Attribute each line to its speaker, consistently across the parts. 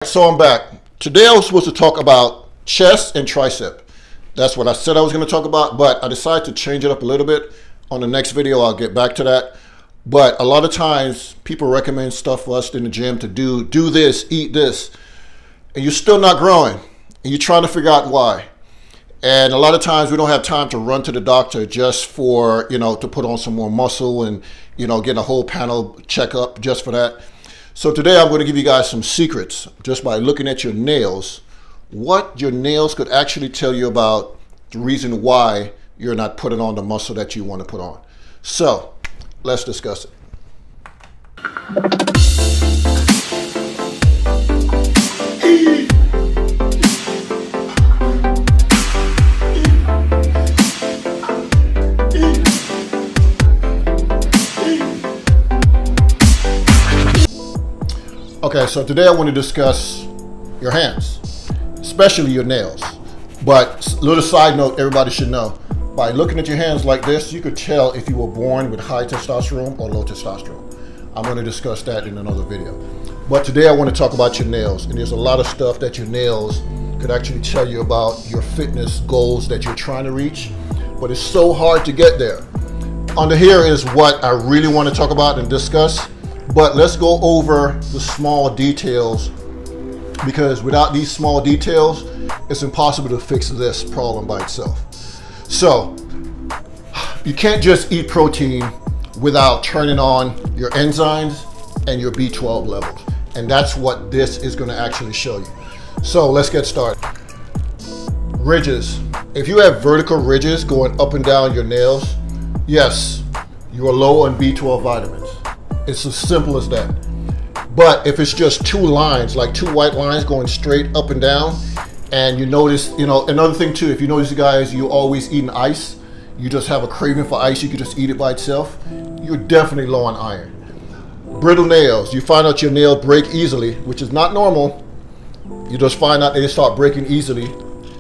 Speaker 1: So I'm back. Today I was supposed to talk about chest and tricep. That's what I said I was going to talk about, but I decided to change it up a little bit. On the next video, I'll get back to that. But a lot of times people recommend stuff for us in the gym to do this, eat this, and you're still not growing, and you're trying to figure out why. And a lot of times we don't have time to run to the doctor just for, to put on some more muscle and, get a whole panel checkup just for that. So today I'm going to give you guys some secrets just by looking at your nails, what your nails could actually tell you about the reason why you're not putting on the muscle that you want to put on. So let's discuss it. Okay, so today I want to discuss your hands, especially your nails. But little side note, everybody should know, by looking at your hands like this, you could tell if you were born with high testosterone or low testosterone. I'm going to discuss that in another video. But today I want to talk about your nails, and there's a lot of stuff that your nails could actually tell you about your fitness goals that you're trying to reach, but it's so hard to get there. Under here is what I really want to talk about and discuss. But let's go over the small details, because without these small details, it's impossible to fix this problem by itself. So you can't just eat protein without turning on your enzymes and your B12 levels. And that's what this is going to actually show you. So let's get started. Ridges. If you have vertical ridges going up and down your nails, yes, you are low on B12 vitamins. It's as simple as that. But if it's just two lines, like two white lines going straight up and down, and you notice, another thing too, if you notice, guys, you always eating ice, you just have a craving for ice, you could just eat it by itself, you're definitely low on iron. Brittle nails, you find out your nails break easily, which is not normal. You just find out they start breaking easily.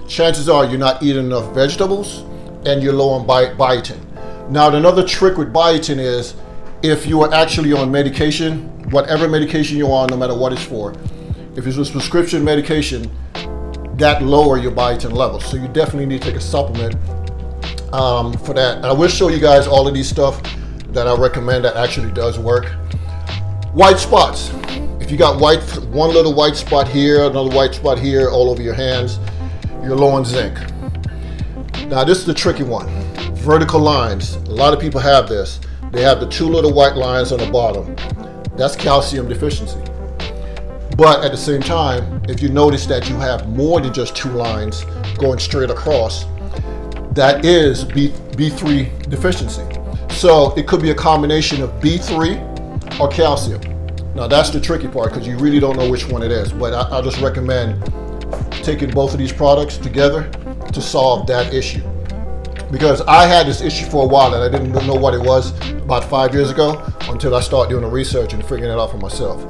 Speaker 1: Chances are you're not eating enough vegetables and you're low on biotin. Now, another trick with biotin is, if you are actually on medication, whatever medication you're on, no matter what it's for, if it's a prescription medication, that lower your biotin levels. So you definitely need to take a supplement for that. And I will show you guys all of these stuff that I recommend that actually does work. White spots. If you got one little white spot here, another white spot here, all over your hands, you're low on zinc. Now this is the tricky one. Vertical lines. A lot of people have this. They have the two little white lines on the bottom. That's calcium deficiency. But at the same time, if you notice that you have more than just two lines going straight across, that is B3 deficiency. So it could be a combination of B3 or calcium. Now that's the tricky part, because you really don't know which one it is. But I just recommend taking both of these products together to solve that issue. Because I had this issue for a while and I didn't know what it was about 5 years ago until I started doing the research and figuring it out for myself.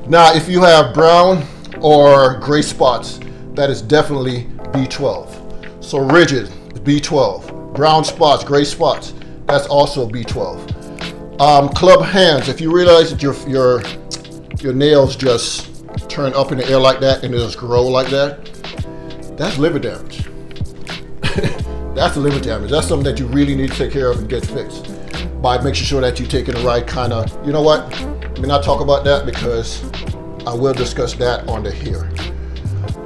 Speaker 1: Now, if you have brown or gray spots, that is definitely B12. So ridges, B12. Brown spots, gray spots, that's also B12. Club hands, if you realize that your nails just turn up in the air like that and they just grow like that, that's liver damage. That's the liver damage. That's something that you really need to take care of and get fixed by making sure that you're taking the right kind of, you know what? Let me not talk about that, because I will discuss that under here.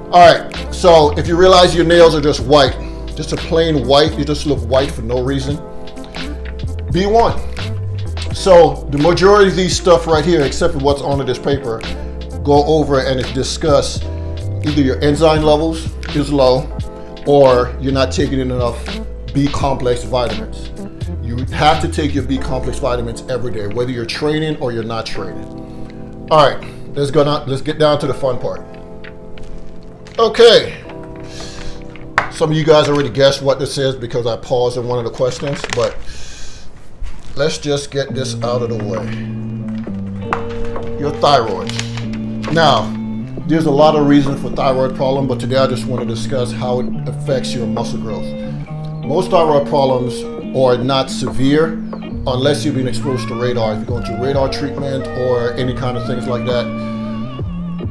Speaker 1: All right, so if you realize your nails are just white, just a plain white, you just look white for no reason, B1. So the majority of these stuff right here, except for what's on this paper, go over and discuss either your enzyme levels is low, or you're not taking in enough B complex vitamins. You have to take your B complex vitamins every day, whether you're training or you're not training. All right, let's get down to the fun part. Okay, some of you guys already guessed what this is because I paused in one of the questions, but let's just get this out of the way. Your thyroid. Now, there's a lot of reasons for thyroid problem, but today I just want to discuss how it affects your muscle growth. Most thyroid problems are not severe unless you've been exposed to radar. If you're going through radar treatment or any kind of things like that,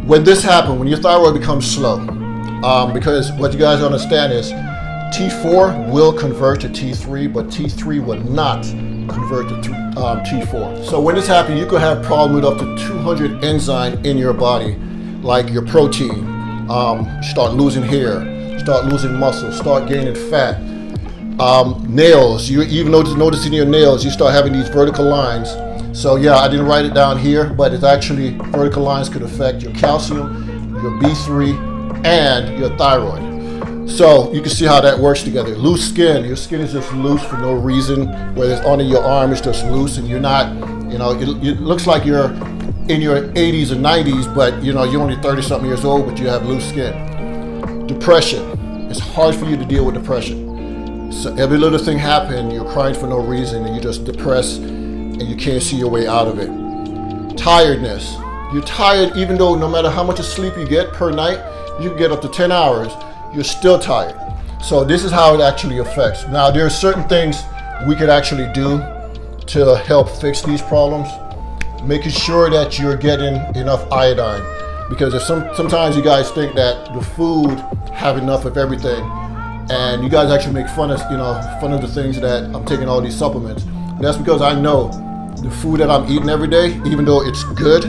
Speaker 1: When this happens, when your thyroid becomes slow, because what you guys understand is T4 will convert to T3, but T3 will not convert to T4. So when this happens, you could have problem with up to 200 enzymes in your body, like your protein. Start losing hair, start losing muscle, start gaining fat. Nails, you even noticing your nails, you start having these vertical lines. So yeah, I didn't write it down here, but it's actually vertical lines could affect your calcium, your B3, and your thyroid. So you can see how that works together. Loose skin, your skin is just loose for no reason, whether it's under your arm, it's just loose, and you're not, you know, it looks like you're in your 80s or 90s, but you know, you're only 30-something years old, but you have loose skin. Depression, it's hard for you to deal with depression. So every little thing happens, you're crying for no reason, and you're just depressed, and you can't see your way out of it. Tiredness, you're tired even though no matter how much sleep you get per night, you can get up to 10 hours, you're still tired. So this is how it actually affects. Now there are certain things we could actually do to help fix these problems. Making sure that you're getting enough iodine, because if sometimes you guys think that the food have enough of everything, and you guys actually make fun of the things that I'm taking all these supplements. And that's because I know the food that I'm eating every day, even though it's good,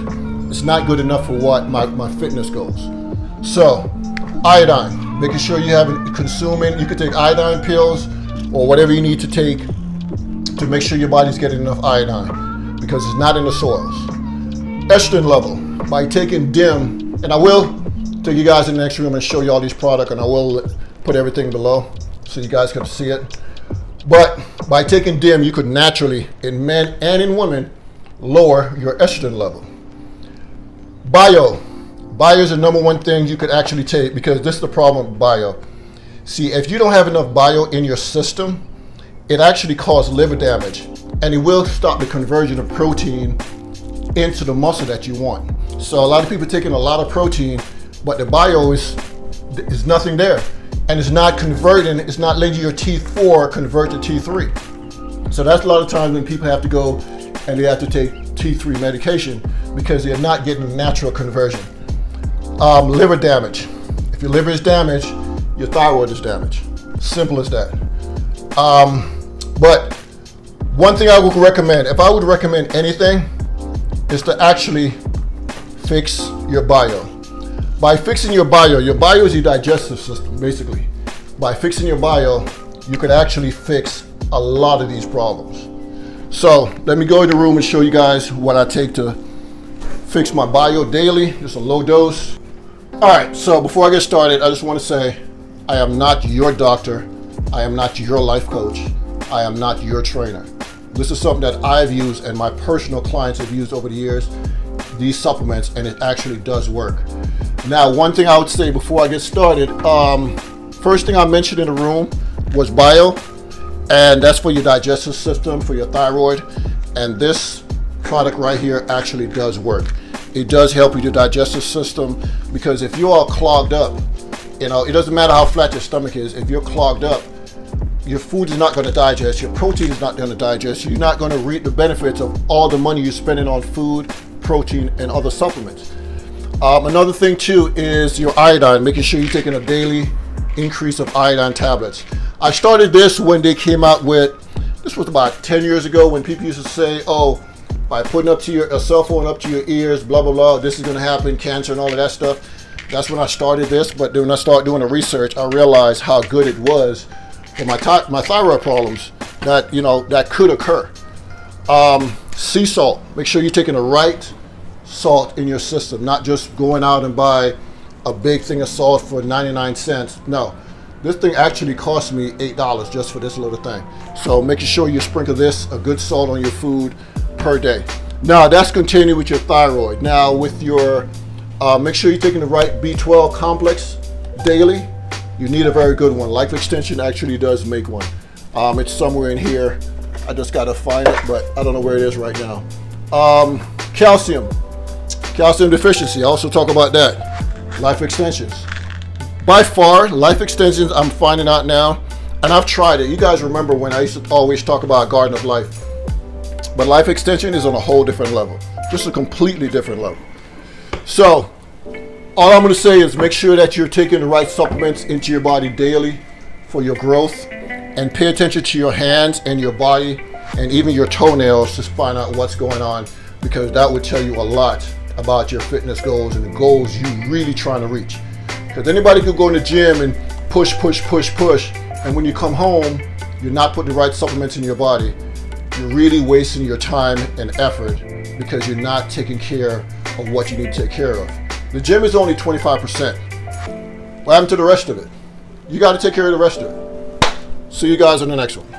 Speaker 1: it's not good enough for what my fitness goals. So iodine, making sure you have it consuming. You could take iodine pills or whatever you need to take to make sure your body's getting enough iodine, because it's not in the soils. Estrogen level, by taking DIM, and I will take you guys in the next room and show you all these products, and I will put everything below so you guys can see it. But by taking DIM, you could naturally, in men and in women, lower your estrogen level. Bio is the #1 thing you could actually take, because this is the problem with bio. See, if you don't have enough bio in your system, it actually causes liver damage, and it will stop the conversion of protein into the muscle that you want. So a lot of people taking a lot of protein, but the bio is nothing there, and it's not converting, it's not letting your T4 convert to T3. So that's a lot of times when people have to go and they have to take T3 medication because they're not getting natural conversion. Liver damage. If your liver is damaged, your thyroid is damaged. Simple as that. But one thing I would recommend, if I would recommend anything, is to actually fix your bio. By fixing your bio is your digestive system, basically. By fixing your bio, you could actually fix a lot of these problems. So let me go in the room and show you guys what I take to fix my bio daily, just a low dose. All right, so before I get started, I just want to say, I am not your doctor. I am not your life coach. I am not your trainer. This is something that I've used and my personal clients have used over the years, these supplements, and it actually does work. Now, one thing I would say before I get started, first thing I mentioned in the room was bio, and that's for your digestive system, for your thyroid, and this product right here actually does work. It does help with your digestive system, because if you're all clogged up, you know, it doesn't matter how flat your stomach is, if you're clogged up, your food is not going to digest, your protein is not going to digest, you're not going to reap the benefits of all the money you're spending on food, protein, and other supplements. Another thing too is your iodine, making sure you're taking a daily increase of iodine tablets. I started this when they came out with, this was about 10 years ago, when people used to say, oh, by putting a cell phone up to your ears, blah, blah, blah, this is going to happen, cancer and all of that stuff. That's when I started this, but then when I started doing the research, I realized how good it was for my thyroid problems that, you know, that could occur. Sea salt, make sure you're taking the right salt in your system, not just going out and buy a big thing of salt for 99 cents. No, this thing actually cost me $8 just for this little thing. So making sure you sprinkle this, a good salt on your food per day. Now that's continuing with your thyroid. Now with your, make sure you're taking the right B12 complex daily. You need a very good one. Life Extension actually does make one. It's somewhere in here. I just gotta find it, but I don't know where it is right now. Calcium deficiency, I also talk about that. Life Extensions. By far, Life Extensions, I'm finding out now, and I've tried it. You guys remember when I used to always talk about Garden of Life. But Life Extension is on a whole different level. Just a completely different level. So, all I'm going to say is make sure that you're taking the right supplements into your body daily for your growth, and pay attention to your hands and your body and even your toenails to find out what's going on, because that would tell you a lot about your fitness goals and the goals you really trying to reach. Because anybody could go in the gym and push, and when you come home, you're not putting the right supplements in your body. You're really wasting your time and effort because you're not taking care of what you need to take care of. The gym is only 25%. What happened to the rest of it? You got to take care of the rest of it. See you guys on the next one.